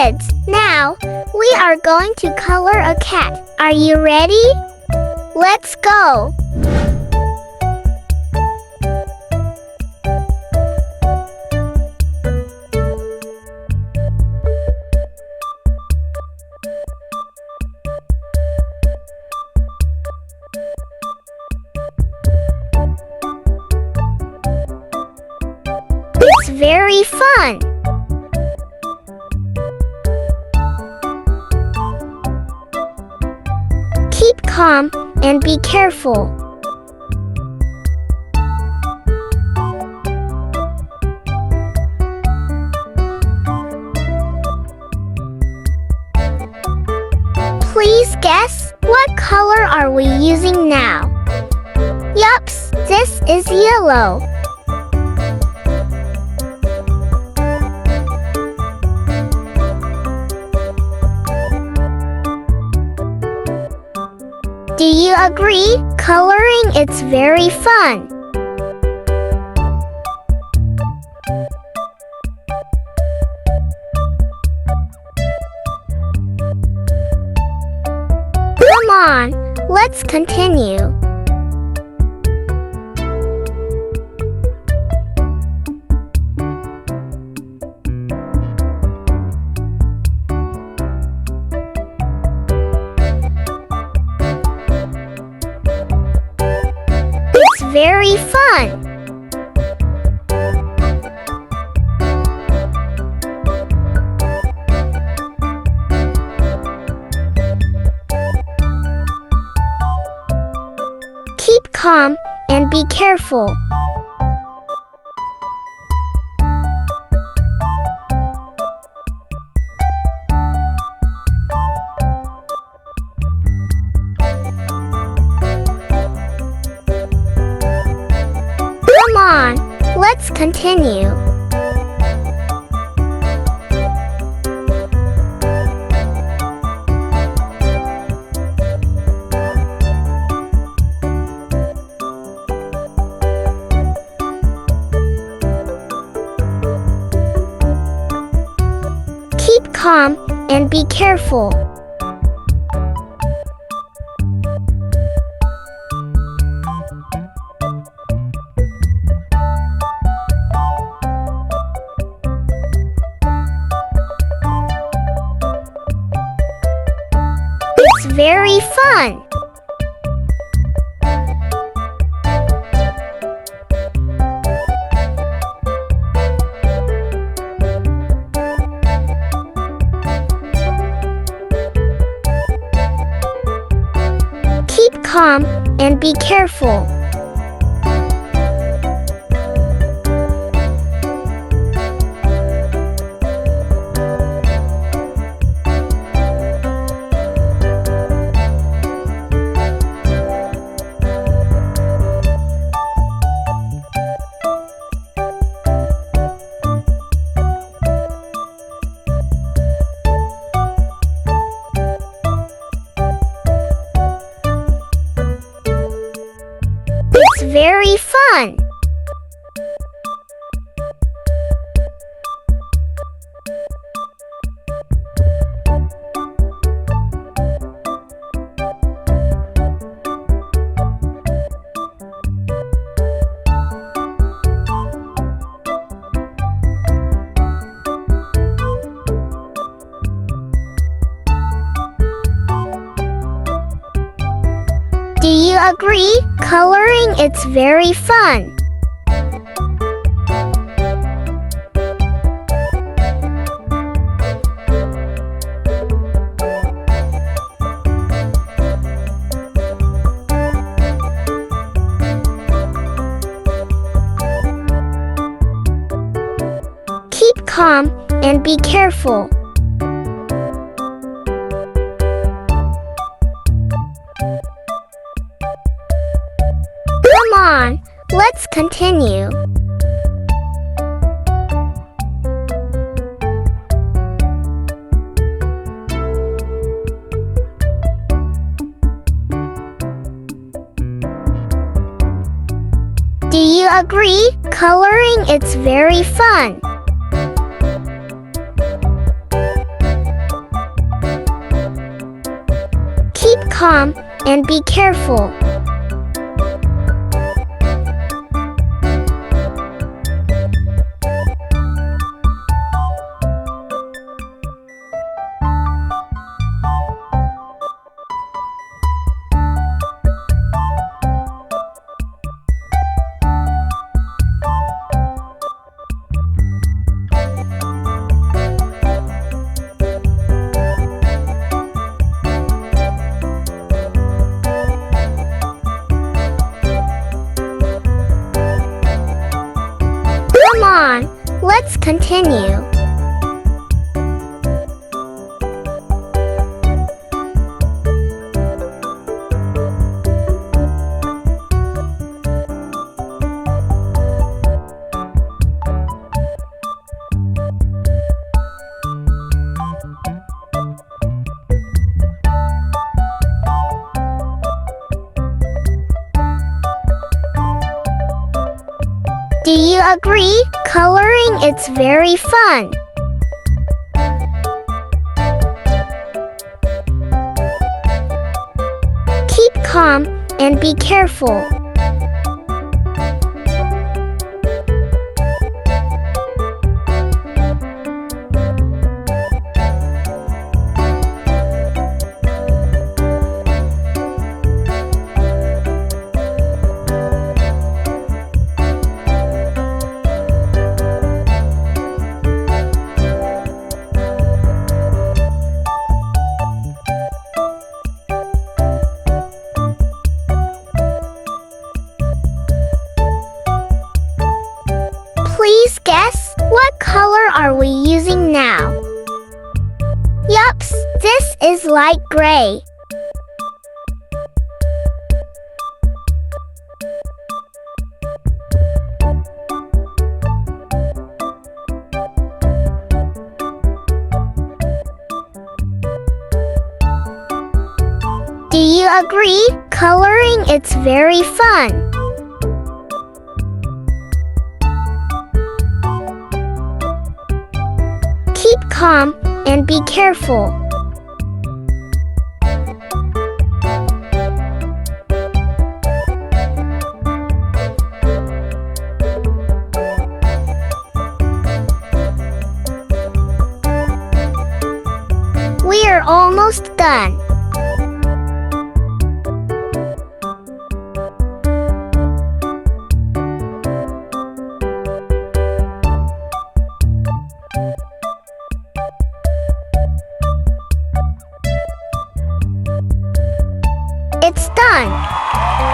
kids, now we are going to color a cat. Are you ready? Let's go! It's very fun! Keep calm and be careful. Please guess, what color are we using now? Yups, this is yellow. Do you agree? Coloring it's very fun. Come on, let's continue. Very fun! Keep calm and be careful. Come on, let's continue. Keep calm and be careful. It's very fun! Keep calm and be careful. It's very fun! Do you agree? Coloring it's very fun. Keep calm and be careful. Come on, let's continue. Do you agree? Coloring it's very fun. calm and be careful. Come on, let's continue. Do you agree? Coloring it's very fun. Keep calm and be careful. Please guess, what color are we using now? Yups, this is light gray. Do you agree? Coloring it's very fun. Keep calm and be careful. We are almost done. It's done!